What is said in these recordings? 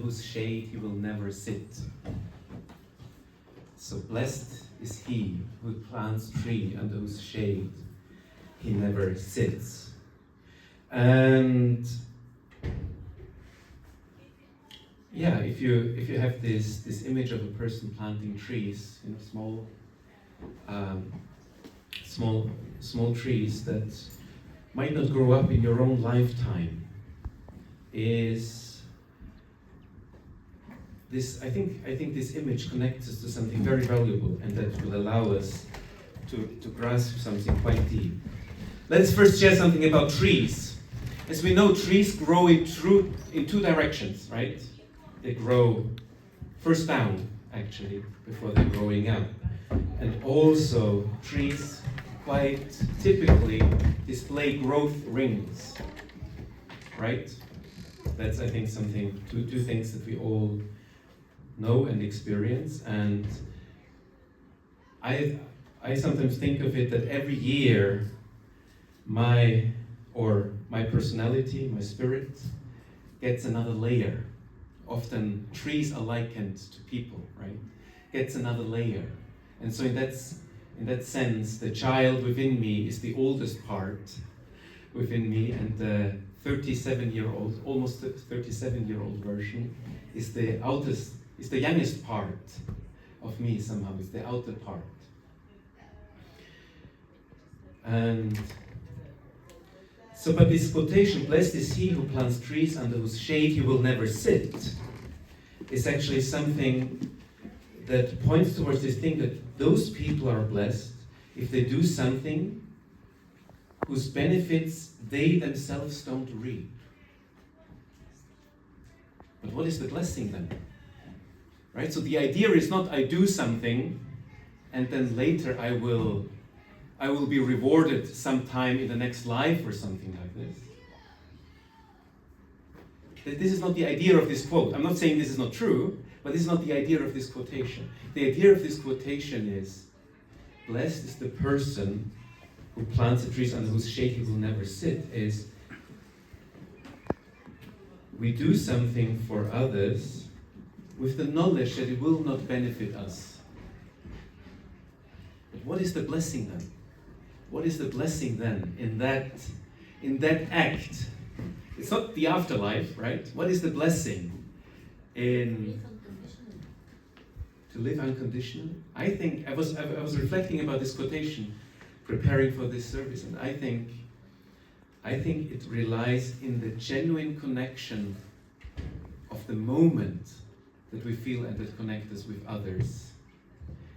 whose shade he will never sit. So blessed is he who plants tree under whose shade he never sits. And yeah, if you have this image of a person planting trees, small trees that might not grow up in your own lifetime, is this. I think this image connects us to something very valuable, and that will allow us to grasp something quite deep. Let's first share something about trees. As we know, trees grow in two directions, right? They grow first down, actually, before they're growing up. And also, trees quite typically display growth rings, right? That's, I think, two things that we all know and experience. And I sometimes think of it that every year, my personality, my spirit, gets another layer. Often trees are likened to people, right? Gets another layer. And so in that sense, the child within me is the oldest part within me, and the 37-year-old, almost 37-year-old version is the youngest part of me somehow, it's the outer part. And so, but this quotation, blessed is he who plants trees under whose shade he will never sit, is actually something that points towards this thing that those people are blessed if they do something whose benefits they themselves don't reap. But what is the blessing then? Right? So the idea is not I do something and then later I will be rewarded sometime in the next life or something like this. This is not the idea of this quote. I'm not saying this is not true, but this is not the idea of this quotation. The idea of this quotation is, blessed is the person who plants the trees under whose shade he will never sit, is we do something for others with the knowledge that it will not benefit us. But what is the blessing then? What is the blessing then in that act? It's not the afterlife, right? What is the blessing in to live unconditionally? I think I was reflecting about this quotation, preparing for this service, and I think it relies in the genuine connection of the moment that we feel and that connect us with others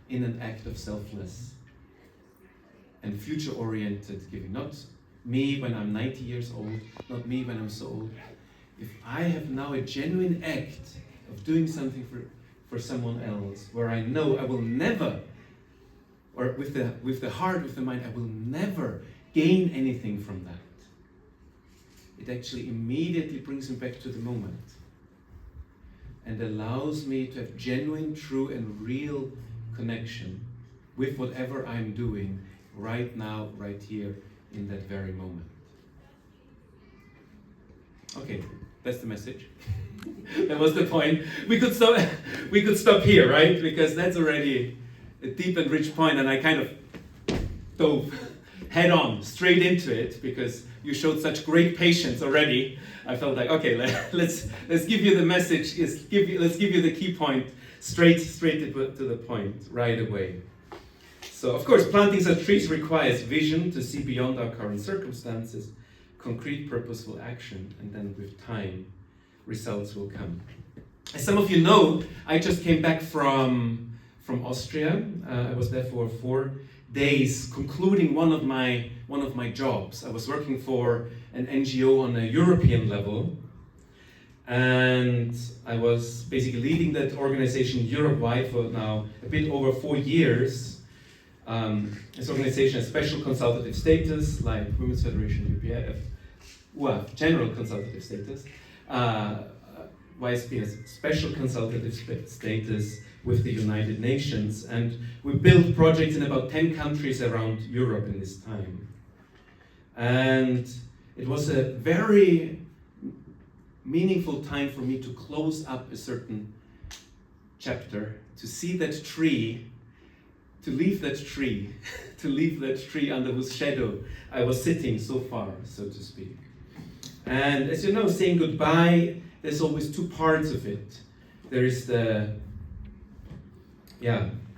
in an act of selfless and future-oriented giving. Not me when I'm 90 years old, not me when I'm so old. If I have now a genuine act of doing something for someone else, where I know I will never, or with the heart, with the mind, I will never gain anything from that. It actually immediately brings me back to the moment and allows me to have genuine, true, and real connection with whatever I'm doing right now, right here, in that very moment. Okay, that's the message. That was the point. We could stop here, right? Because that's already a deep and rich point, and I kind of dove head on straight into it because you showed such great patience already. I felt like, okay, let's give you the message. Let's give you the key point straight to the point right away. So, of course, planting such trees requires vision to see beyond our current circumstances, concrete, purposeful action, and then with time, results will come. As some of you know, I just came back from Austria. I was there for 4 days, concluding one of my jobs. I was working for an NGO on a European level, and I was basically leading that organization Europe-wide for now a bit over 4 years. This organization has special consultative status, like Women's Federation, UPF, general consultative status. YSP has special consultative status with the United Nations, and we built projects in about 10 countries around Europe in this time. And it was a very meaningful time for me to close up a certain chapter, to see that tree, to leave that tree, to leave that tree under whose shadow I was sitting so far, so to speak. And as you know, saying goodbye, there's always two parts of it. There is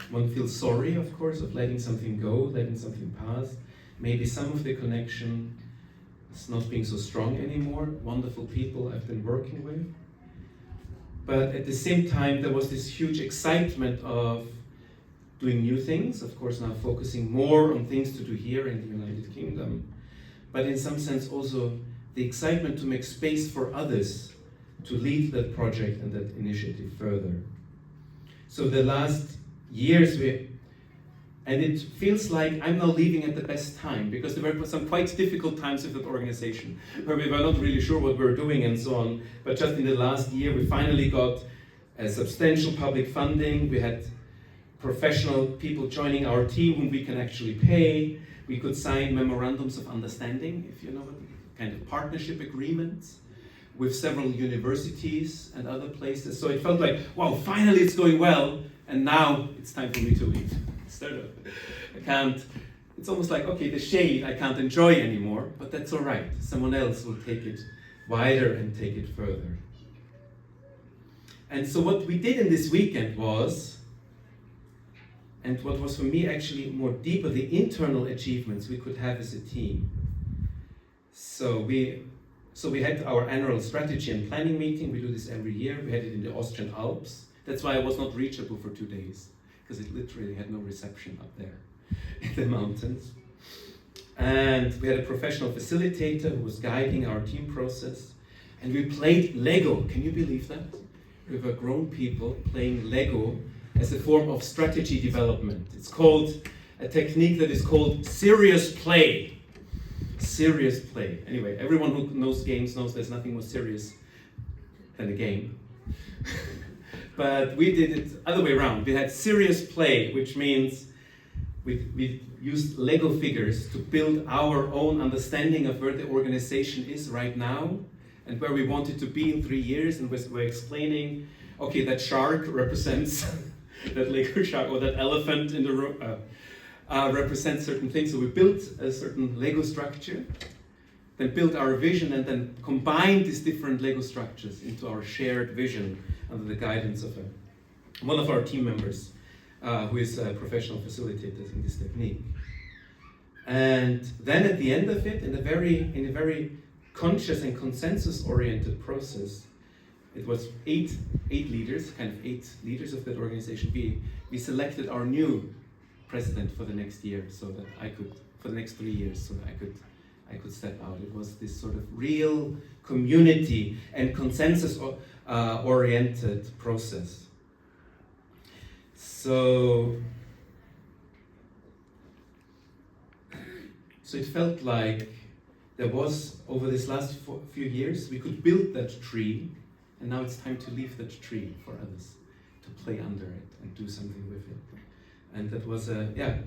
one feels sorry, of course, of letting something go, letting something pass. Maybe some of the connection is not being so strong anymore. Wonderful people I've been working with. But at the same time, there was this huge excitement of doing new things, of course now focusing more on things to do here in the United Kingdom. But in some sense also the excitement to make space for others to lead that project and that initiative further. So the last years, and it feels like I'm now leaving at the best time, because there were some quite difficult times with that organization, where we were not really sure what we were doing and so on. But just in the last year, we finally got a substantial public funding. We had professional people joining our team whom we can actually pay. We could sign memorandums of understanding, if you know, kind of partnership agreements with several universities and other places. So it felt like, wow, finally it's going well, and now it's time for me to leave. It's almost like, okay, the shade I can't enjoy anymore, but that's all right. Someone else will take it wider and take it further. And so what we did in this weekend was, and what was for me actually more deeper, the internal achievements we could have as a team. So we had our annual strategy and planning meeting. We do this every year. We had it in the Austrian Alps. That's why I was not reachable for 2 days, because it literally had no reception up there in the mountains. And we had a professional facilitator who was guiding our team process. And we played Lego. Can you believe that? We were grown people playing Lego as a form of strategy development. It's called a technique that is called serious play. Serious play. Anyway, everyone who knows games knows there's nothing more serious than a game. But we did it other way around. We had serious play, which means we used Lego figures to build our own understanding of where the organization is right now and where we want it to be in 3 years. And we're explaining, okay, that shark represents that Lego shark, or that elephant in the room represents certain things. So we built a certain Lego structure, then built our vision, and then combined these different Lego structures into our shared vision under the guidance of one of our team members, who is a professional facilitator in this technique. And then at the end of it, in a very conscious and consensus-oriented process, it was eight leaders, kind of 8 leaders of that organization. We selected our new president for the next year, so that I could, for the next 3 years, so that I could step out. It was this sort of real community and consensus oriented process. So it felt like there was, over this last few years, we could build that tree, and now it's time to leave that tree for others to play under it and do something with it. And that was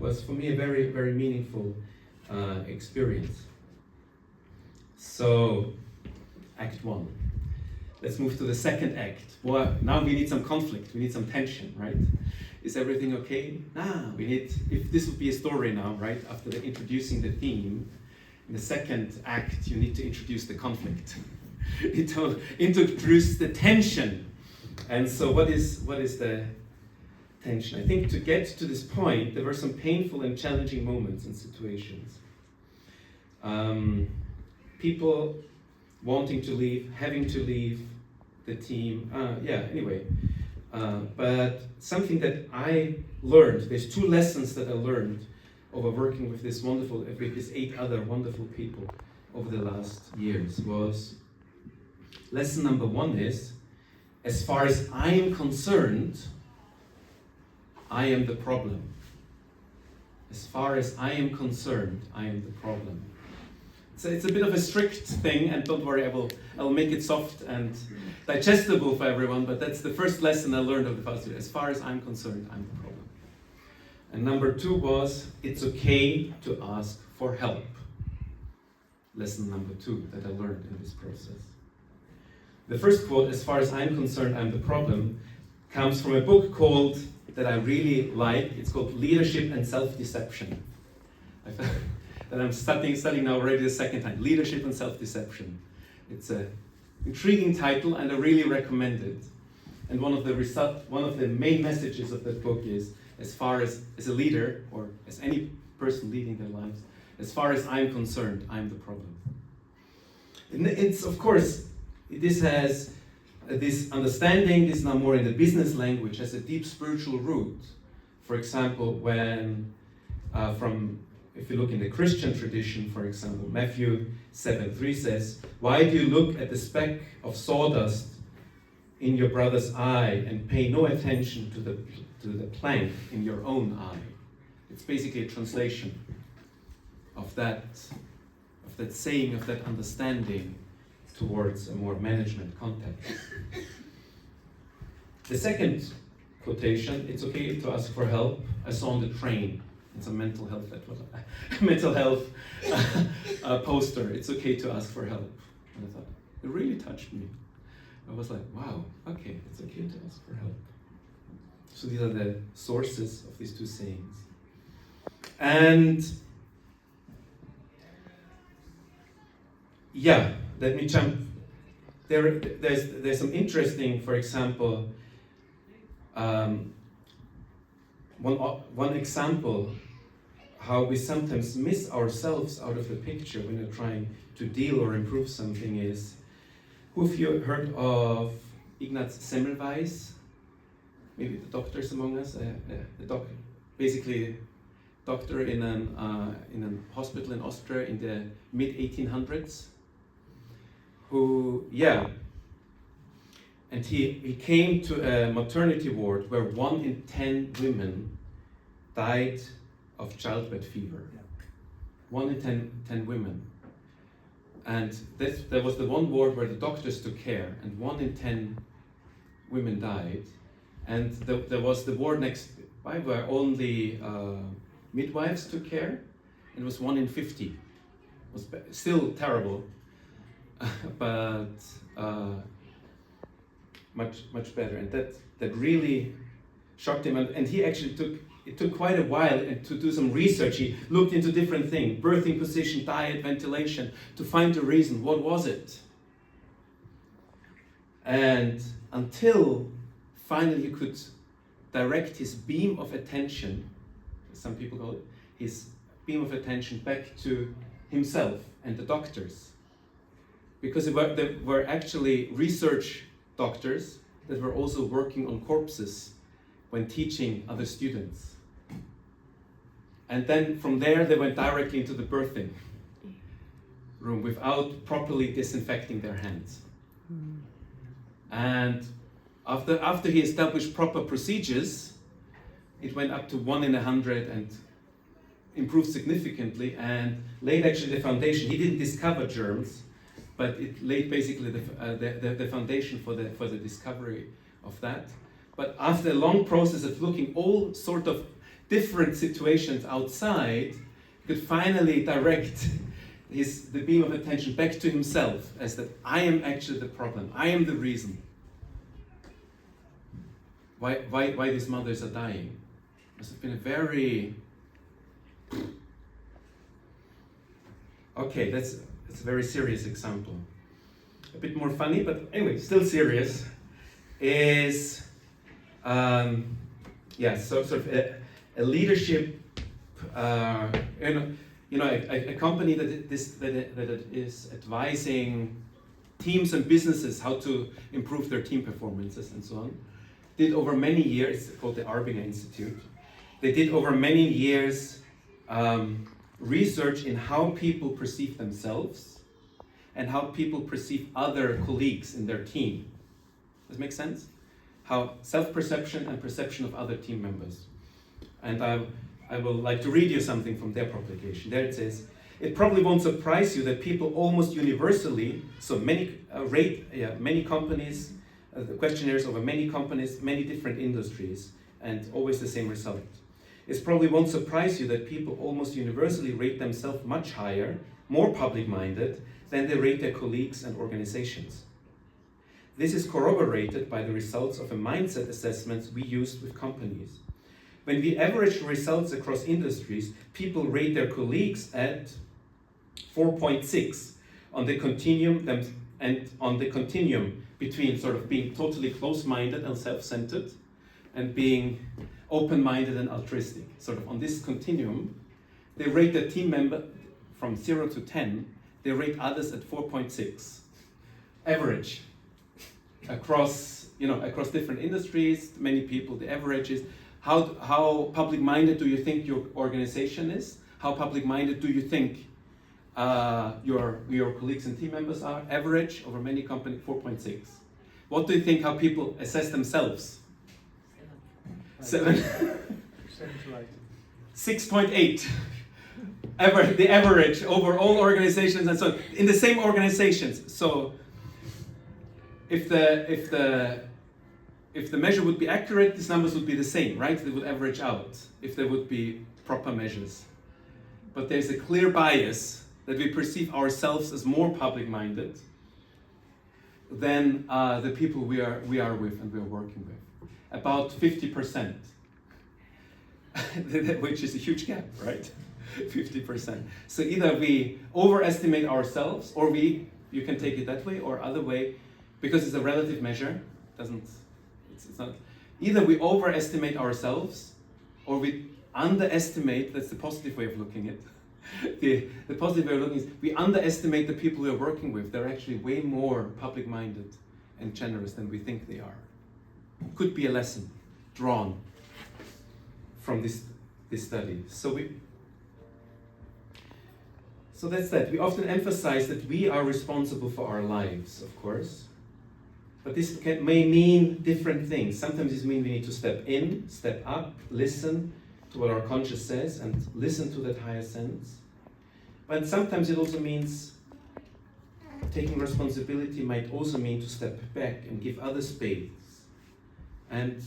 was for me a very, very meaningful experience. So, Act 1. Let's move to the second act. Well, now we need some conflict, we need some tension, right? Is everything okay? If this would be a story now, right? After introducing the theme, in the second act, you need to introduce the conflict. Introduce the tension. And so what is the tension? I think to get to this point, there were some painful and challenging moments and situations. People wanting to leave, having to leave the team. But something that I learned, there's 2 lessons that I learned over working with these 8 other wonderful people over the last years was, lesson number 1 is, as far as I am concerned, I am the problem. As far as I am concerned, I am the problem. So it's a bit of a strict thing, and don't worry, I will make it soft and digestible for everyone, but that's the first lesson I learned over the past year. As far as I'm concerned, I'm the problem. And number 2 was, it's okay to ask for help. Lesson number 2 that I learned in this process. The first quote, "As far as I'm concerned, I'm the problem," comes from a book called, that I really like, it's called Leadership and Self-Deception. That I'm studying now already the second time, Leadership and Self-Deception. It's an intriguing title and I really recommend it. And one of the main messages of that book is, as far as a leader, or as any person leading their lives, as far as I'm concerned, I'm the problem. And it's, of course, this has this understanding, this is now more in the business language, has a deep spiritual root. For example, when if you look in the Christian tradition, for example, Matthew 7:3 says, "Why do you look at the speck of sawdust in your brother's eye and pay no attention to the plank in your own eye?" It's basically a translation of that saying, of that understanding towards a more management context. The second quotation, "It's okay to ask for help. I saw on the train." It's a mental health poster. "It's okay to ask for help." And I thought, it really touched me. I was like, wow, okay, it's okay to ask for help. So these are the sources of these two sayings. And yeah, let me jump. There's some interesting, for example, one example how we sometimes miss ourselves out of the picture when we're trying to deal or improve something is, who of you heard of Ignaz Semmelweis? Maybe the doctors among us, basically doctor in a hospital in Austria in the mid-1800s, and he came to a maternity ward where 1 in 10 women died of childbed fever. 1 in 10 women. And there was the one ward where the doctors took care, and 1 in 10 women died. And there was the ward next by where only midwives took care, and it was 1 in 50. It was still terrible, but much better. And that really shocked him. And he actually it took quite a while to do some research. He looked into different things, birthing position, diet, ventilation, to find the reason. What was it? And until finally he could direct his beam of attention, as some people call it, his beam of attention back to himself and the doctors. Because there were actually research doctors that were also working on corpses when teaching other students. And then from there they went directly into the birthing room without properly disinfecting their hands. And after he established proper procedures, it went up to 1 in 100 and improved significantly, and laid actually the foundation. He didn't discover germs, but it laid basically the foundation for the discovery of that. But after a long process of looking all sort of different situations outside, he could finally direct the beam of attention back to himself, as that I am actually the problem. I am the reason why these mothers are dying. Must have been a very... Okay, that's a very serious example. A bit more funny, but anyway, still serious, is sort of a leadership, a company that is advising teams and businesses how to improve their team performances and so on. Did over many years, it's called the Arbinger Institute. They did over many years research in how people perceive themselves and how people perceive other colleagues in their team. Does it make sense? How self-perception and perception of other team members. And I will like to read you something from their publication. There it says, "It probably won't surprise you that people almost universally, so many companies, the questionnaires over many companies, many different industries, and always the same result. It probably won't surprise you that people almost universally rate themselves much higher, more public-minded, than they rate their colleagues and organizations. This is corroborated by the results of a mindset assessments we used with companies. When we average results across industries, people rate their colleagues at 4.6 on the continuum and on the continuum between sort of being totally close-minded and self-centered and being open-minded and altruistic. Sort of on this continuum, they rate their team member from 0 to 10, they rate others at 4.6. Average. Across different industries, many people, the average is how public-minded do you think your organization is? How public-minded do you think your colleagues and team members are? Average over many companies, 4.6. What do you think how people assess themselves? 7. 6.8. The average over all organizations and so on. In the same organizations. So if the measure would be accurate, these numbers would be the same, right? They would average out if there would be proper measures. But there's a clear bias that we perceive ourselves as more public-minded than the people we are with and we are working with. About 50%, which is a huge gap, right? 50%. So either we overestimate ourselves, or you can take it that way, or other way, because it's a relative measure. It's not. Either we overestimate ourselves, or we underestimate. That's the positive way of looking at it. The positive way of looking is we underestimate the people we are working with. They're actually way more public-minded and generous than we think they are. Could be a lesson drawn from this study. So that's that. We often emphasize that we are responsible for our lives, of course. But this may mean different things. Sometimes this means we need to step in, step up, listen to what our conscience says, and listen to that higher sense. But sometimes it also means taking responsibility might also mean to step back and give others space. And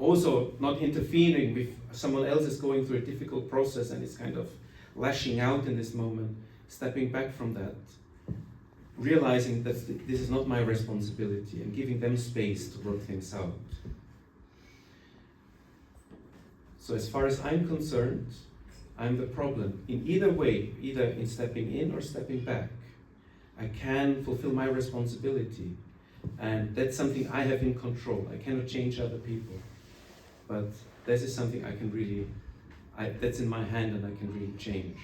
also not interfering with someone else is going through a difficult process and is kind of lashing out in this moment, stepping back from that, realizing that this is not my responsibility and giving them space to work things out. So as far as I'm concerned, I'm the problem. In either way, either in stepping in or stepping back, I can fulfill my responsibility. And that's something I have in control. I cannot change other people. But this is something I can really, that's in my hand and I can really change.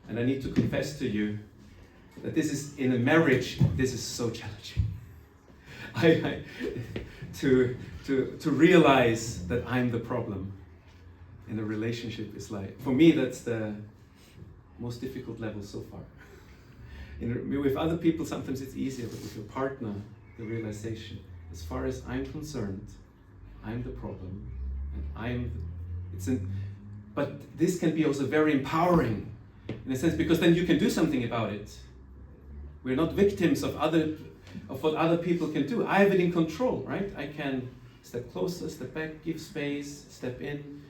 And I need to confess to you that this is, in a marriage, this is so challenging. To realize that I'm the problem in a relationship is like, for me, that's the most difficult level so far. With other people, sometimes it's easier, but with your partner, the realization, as far as I'm concerned, I'm the problem, and but this can be also very empowering, in a sense, because then you can do something about it. We're not victims of what other people can do. I have it in control, right? I can step closer, step back, give space, step in.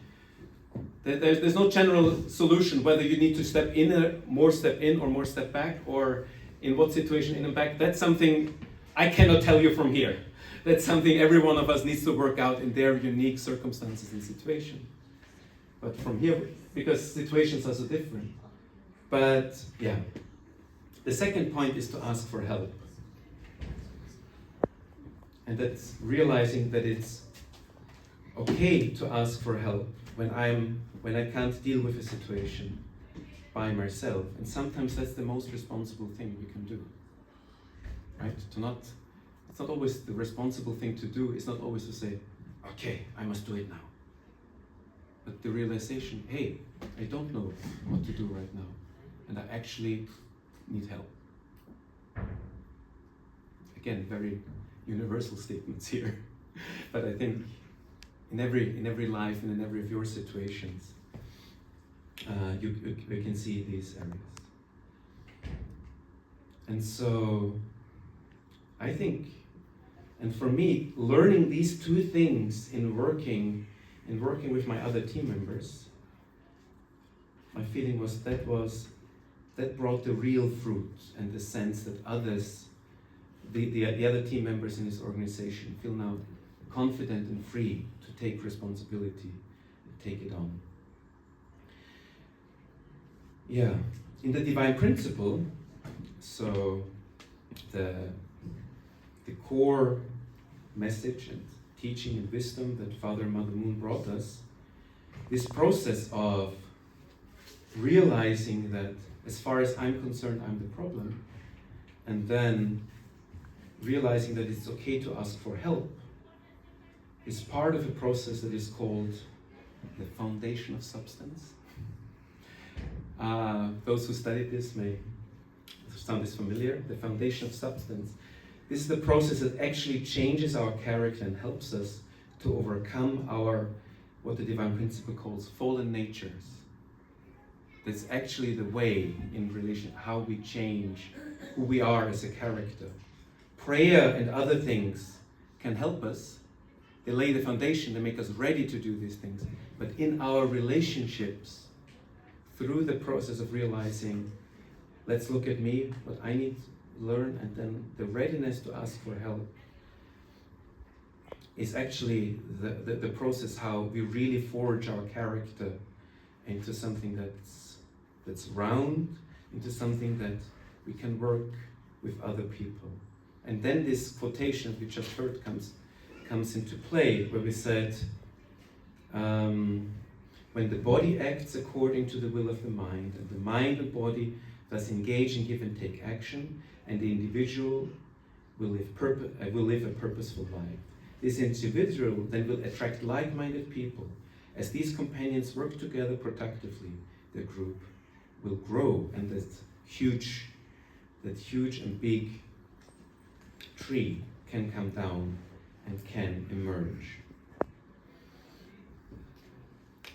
There's no general solution whether you need to step in or more step back, or in what situation in and back. That's something I cannot tell you from here. That's something every one of us needs to work out in their unique circumstances and situation. But from here, because situations are so different. But yeah, the second point is to ask for help. And that's realizing that it's okay to ask for help when I can't deal with a situation by myself. And sometimes that's the most responsible thing we can do. Right? It's not always the responsible thing to do. It's not always to say, okay, I must do it now. But the realization, hey, I don't know what to do right now, and I actually need help. Again, very universal statements here, but I think in every life and in every of your situations, you can see these areas. And so, I think, and for me, learning these two things in working with my other team members, my feeling was that brought the real fruit and the sense that others the other team members in his organization feel now confident and free to take responsibility and take it on. Yeah, in the divine principle, so the core message and teaching and wisdom that Father and Mother Moon brought us, this process of realizing that as far as I'm concerned, I'm the problem, and then realizing that it's okay to ask for help, is part of a process that is called the foundation of substance. Those who studied this may sound this familiar. The foundation of substance. This is the process that actually changes our character and helps us to overcome our, what the divine principle calls, fallen natures. That's actually the way in relation, how we change who we are as a character. Prayer and other things can help us. They lay the foundation, they make us ready to do these things. But in our relationships, through the process of realizing, let's look at me, what I need to learn, and then the readiness to ask for help, is actually the process how we really forge our character into something that's round, into something that we can work with other people. And then this quotation we just heard comes into play, where we said, when the body acts according to the will of the mind, and the mind and body thus engage in give and take action, and the individual will live a purposeful life. This individual then will attract like-minded people. As these companions work together productively, the group will grow, and that huge and big tree can come down and can emerge.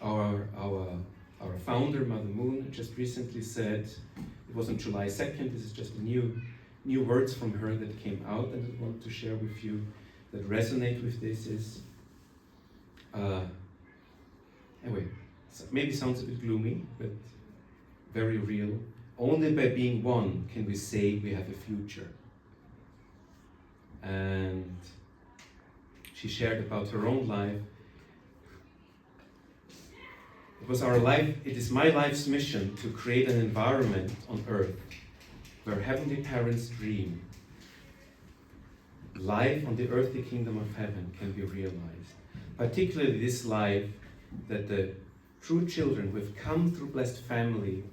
Our founder, Mother Moon, just recently said, it was on July 2nd, this is just new words from her that came out, and I want to share with you that resonate with this is, anyway, so maybe sounds a bit gloomy, but very real. Only by being one can we say we have a future. And she shared about her own life. It is my life's mission to create an environment on earth where Heavenly Parents dream. Life on the earthly kingdom of heaven can be realized. Particularly this life that the true children who have come through blessed families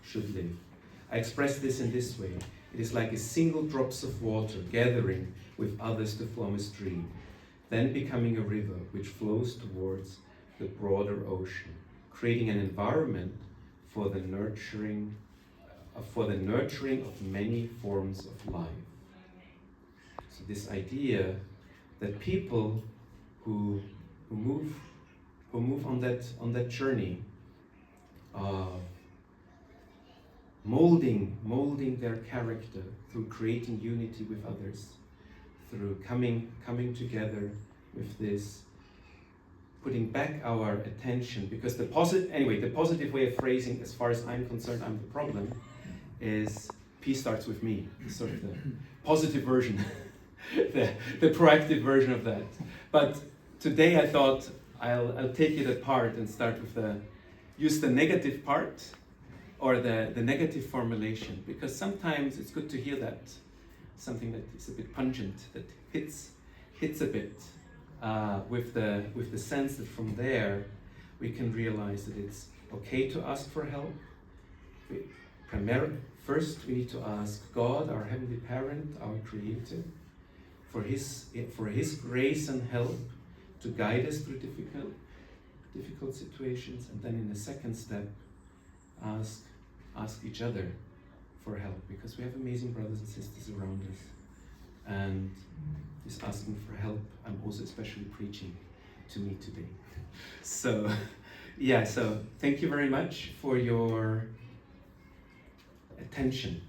should live. I express this in this way. It is like a single drops of water gathering with others to form a stream, then becoming a river which flows towards the broader ocean, creating an environment for the nurturing of many forms of life. So this idea that people who move on that journey of molding their character through creating unity with others, through coming together with this, putting back our attention, because the positive way of phrasing, as far as I'm concerned, I'm the problem, is peace starts with me. Sort of the positive version, the proactive version of that. But today I thought I'll take it apart and start with use the negative part, or the negative formulation, because sometimes it's good to hear that, something that is a bit pungent, that hits a bit, with the sense that from there we can realize that it's okay to ask for help. First we need to ask God, our Heavenly Parent, our Creator, for His grace and help to guide us through difficult situations, and then in the second step, ask each other for help, because we have amazing brothers and sisters around us. And this asking for help, I'm also especially preaching to me today. So, so thank you very much for your attention.